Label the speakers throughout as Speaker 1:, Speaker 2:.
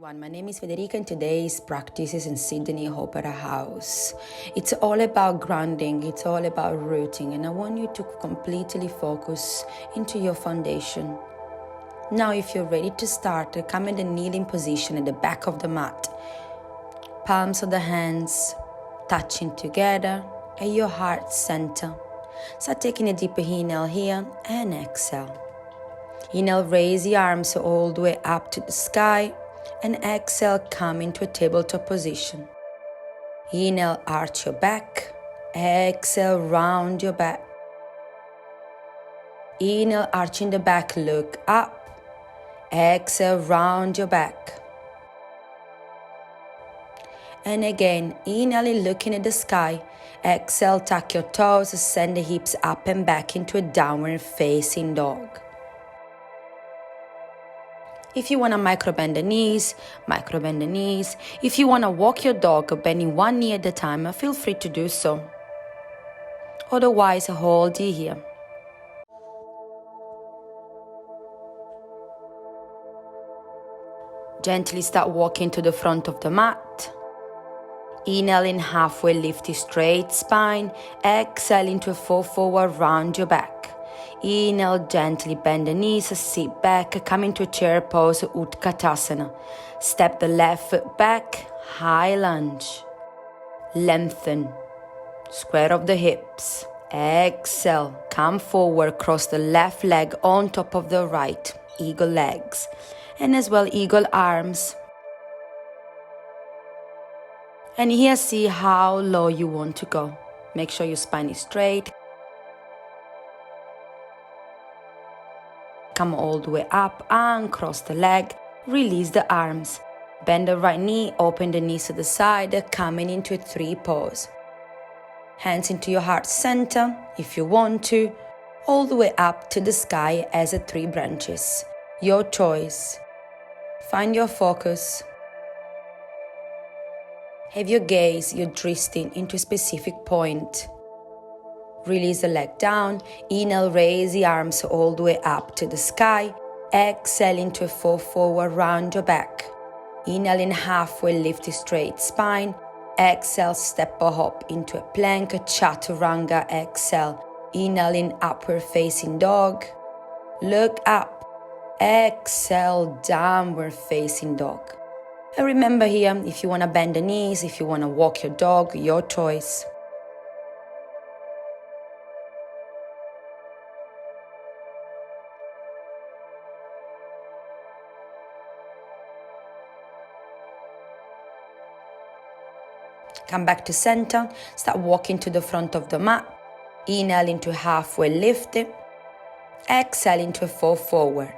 Speaker 1: everyone, my name is Federica and today's practice is in Sydney Opera House. It's all about grounding, it's all about rooting, and I want you to completely focus into your foundation. Now if you're ready to start, come in the kneeling position at the back of the mat. Palms of the hands touching together at your heart center. Start taking a deeper inhale here and exhale. Inhale, raise the arms all the way up to the sky, and exhale, come into a tabletop position. Inhale, arch your back. Exhale, round your back. Inhale, arching the back, look up. Exhale, round your back. And again, inhaling, looking at the sky. Exhale, tuck your toes, send the hips up and back into a downward facing dog. If you want to micro-bend the knees, micro-bend the knees. If you want to walk your dog, bending one knee at a time, feel free to do so. Otherwise, hold it here. Gently start walking to the front of the mat. Inhaling, halfway lift your straight spine. Exhale into a fall forward, round your back. Inhale, gently bend the knees, sit back, come into a chair pose, Utkatasana. Step the left foot back, high lunge. Lengthen, square of the hips. Exhale, come forward, cross the left leg on top of the right, eagle legs. And as well, eagle arms. And here, see how low you want to go. Make sure your spine is straight. Come all the way up, uncross the leg, release the arms. Bend the right knee, open the knees to the side, coming into a three pose. Hands into your heart center, if you want to, all the way up to the sky as a three branches. Your choice. Find your focus. Have your gaze, your drifting into a specific point. Release the leg down. Inhale, raise the arms all the way up to the sky. Exhale into a fall forward, round your back. Inhaling, halfway lift your straight spine. Exhale, step or hop into a plank, chaturanga. Exhale. Inhaling, upward facing dog. Look up. Exhale, downward facing dog. And remember here, if you want to bend the knees, if you want to walk your dog, your choice. Come back to center, start walking to the front of the mat. Inhale into halfway lift. Exhale into a fall forward.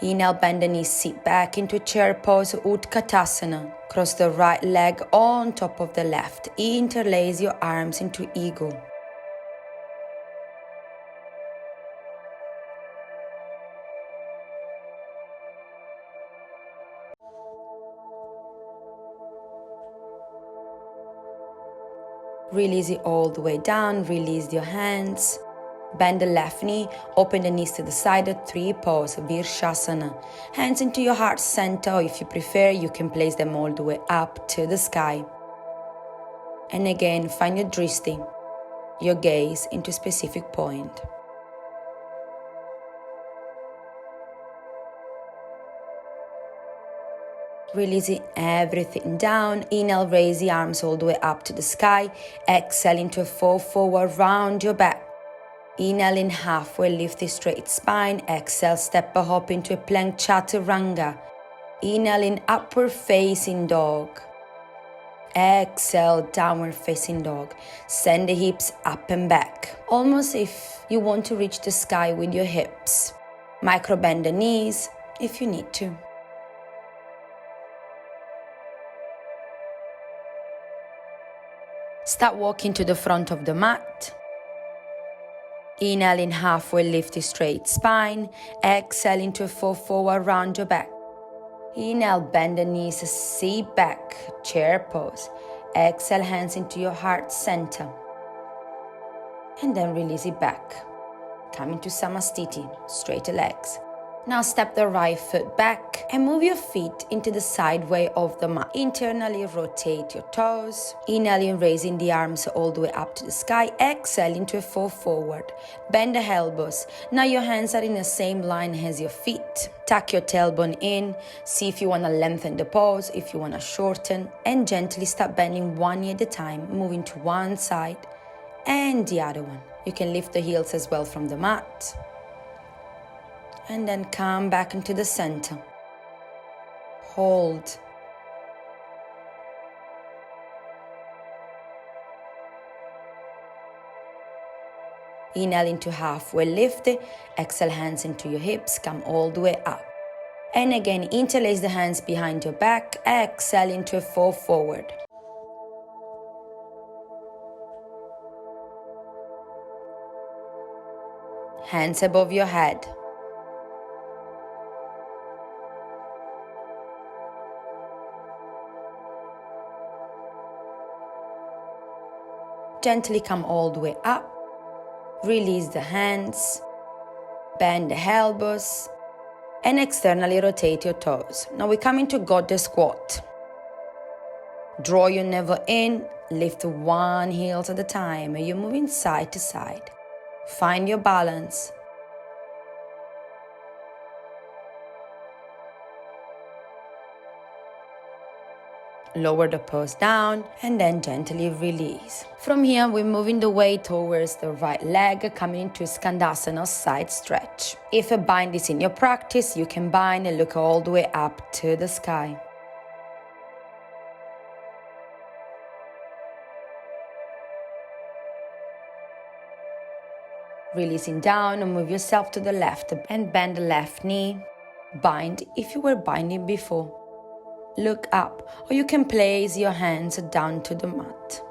Speaker 1: Inhale, bend the knees, sit back into chair pose, Utkatasana. Cross the right leg on top of the left. Interlace your arms into eagle. Release it all the way down, release your hands. Bend the left knee, open the knees to the side, three pose, Virshasana. Hands into your heart center, or if you prefer, you can place them all the way up to the sky. And again, find your drishti, your gaze into a specific point. Releasing everything down. Inhale, raise the arms all the way up to the sky. Exhale into a fall forward, round your back. Inhaling, halfway lift the straight spine. Exhale, step or hop into a plank, chaturanga. Inhaling, upward facing dog. Exhale, downward facing dog. Send the hips up and back, almost if you want to reach the sky with your hips. Micro bend the knees if you need to. Start walking to the front of the mat. Inhaling, halfway lift your straight spine. Exhale into a fall forward, round your back. Inhale, bend the knees, sit back, chair pose. Exhale, hands into your heart center. And then release it back. Come into Samastiti, straight legs. Now step the right foot back and move your feet into the side way of the mat. Internally rotate your toes. Inhaling, raising the arms all the way up to the sky. Exhale into a fall forward. Bend the elbows. Now your hands are in the same line as your feet. Tuck your tailbone in. See if you want to lengthen the pose, if you want to shorten. And gently start bending one knee at a time, moving to one side and the other one. You can lift the heels as well from the mat. And then come back into the center. Hold. Inhale into halfway lift. Exhale, hands into your hips. Come all the way up. And again, interlace the hands behind your back. Exhale into a fall forward. Hands above your head. Gently come all the way up. Release the hands. Bend the elbows. And externally rotate your toes. Now we come into goddess squat. Draw your navel in. Lift one heel at a time. You're moving side to side. Find your balance. Lower the pose down and then gently release. From here, we're moving the weight towards the right leg, coming into Skandasana side stretch. If a bind is in your practice, you can bind and look all the way up to the sky. Releasing down and move yourself to the left and bend the left knee. Bind if you were binding before. Look up, or you can place your hands down to the mat.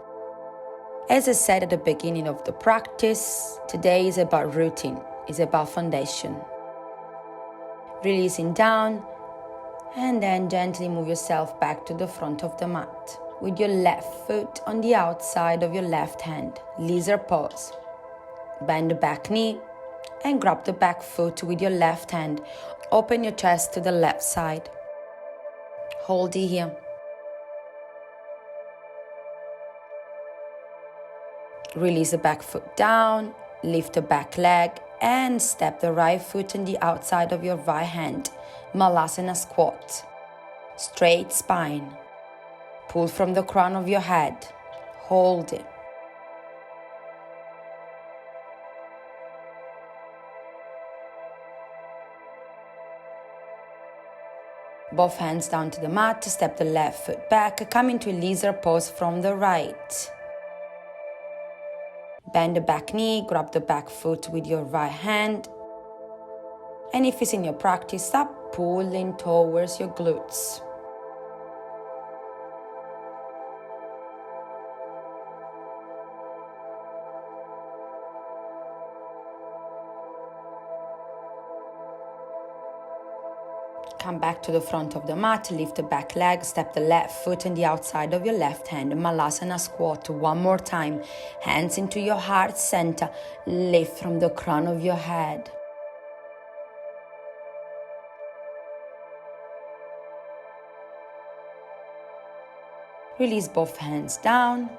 Speaker 1: As I said at the beginning of the practice, today is about routine, it's about foundation. Releasing down, and then gently move yourself back to the front of the mat. With your left foot on the outside of your left hand, lizard pose. Bend the back knee and grab the back foot with your left hand. Open your chest to the left side. Hold it here. Release the back foot down, lift the back leg, and step the right foot on the outside of your right hand. Malasana squat. Straight spine. Pull from the crown of your head. Hold it. Both hands down to the mat, step the left foot back, come into lizard pose from the right. Bend the back knee, grab the back foot with your right hand. And if it's in your practice, stop pulling towards your glutes. Come back to the front of the mat, lift the back leg, step the left foot on the outside of your left hand. Malasana squat one more time. Hands into your heart center. Lift from the crown of your head. Release both hands down.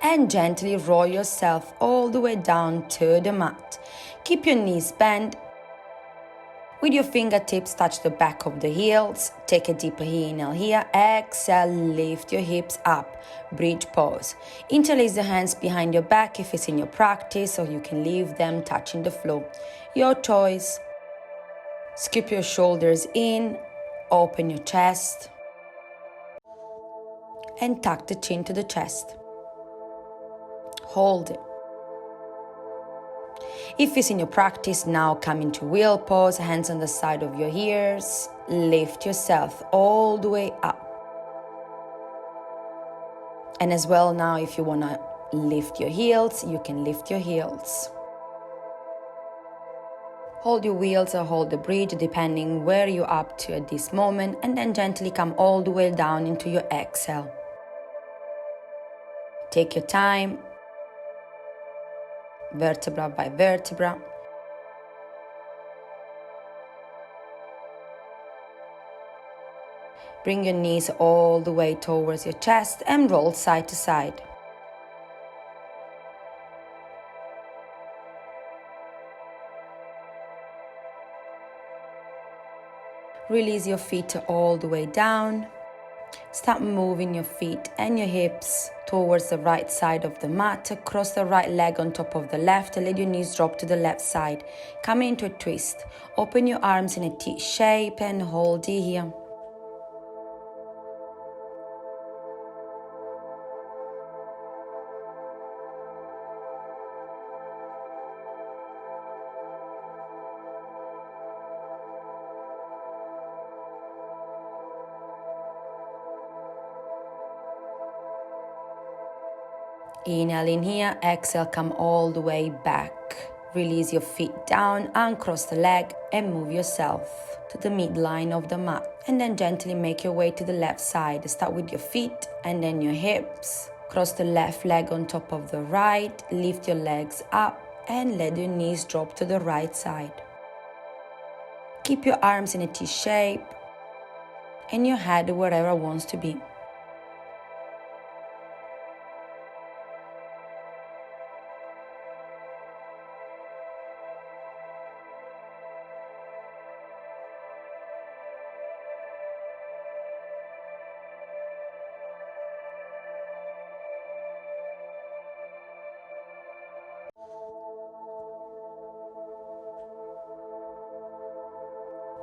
Speaker 1: And gently roll yourself all the way down to the mat. Keep your knees bent. With your fingertips, touch the back of the heels. Take a deep inhale here. Exhale, lift your hips up. Bridge pose. Interlace the hands behind your back if it's in your practice, or you can leave them touching the floor. Your choice. Scoop your shoulders in. Open your chest. And tuck the chin to the chest. Hold it. If it's in your practice, now come into wheel pose, hands on the side of your ears. Lift yourself all the way up. And as well now, if you want to lift your heels, you can lift your heels. Hold your wheels or hold the bridge, depending where you're up to at this moment, and then gently come all the way down into your exhale. Take your time. Vertebra by vertebra. Bring your knees all the way towards your chest and roll side to side. Release your feet all the way down. Start moving your feet and your hips towards the right side of the mat. Cross the right leg on top of the left. Let your knees drop to the left side. Come into a twist. Open your arms in a T shape and hold it here. Inhale in here, exhale, come all the way back. Release your feet down, uncross the leg and move yourself to the midline of the mat. And then gently make your way to the left side. Start with your feet and then your hips. Cross the left leg on top of the right, lift your legs up and let your knees drop to the right side. Keep your arms in a T shape and your head wherever it wants to be.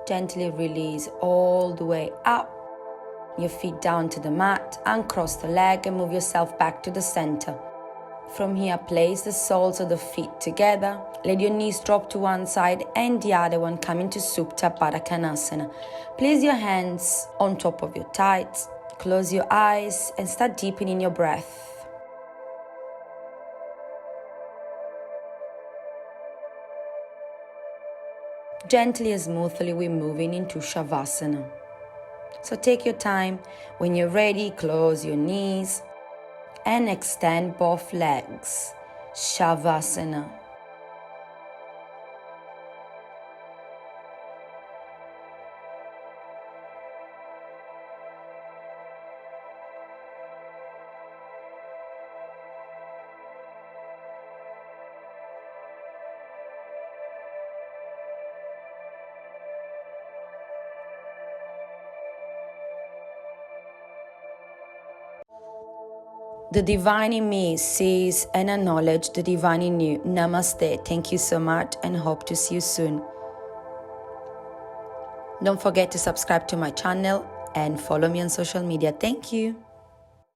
Speaker 1: Gently release all the way up. Your feet down to the mat, uncross the leg and move yourself back to the center. From here, place the soles of the feet together. Let your knees drop to one side and the other one come into Supta Baddha Konasana. Place your hands on top of your thighs. Close your eyes and start deepening your breath. Gently and smoothly, we're moving into Shavasana. So take your time. When you're ready, close your knees and extend both legs. Shavasana. The divine in me sees and acknowledges the divine in you. Namaste. Thank you so much and hope to see you soon. Don't forget to subscribe to my channel and follow me on social media. Thank you.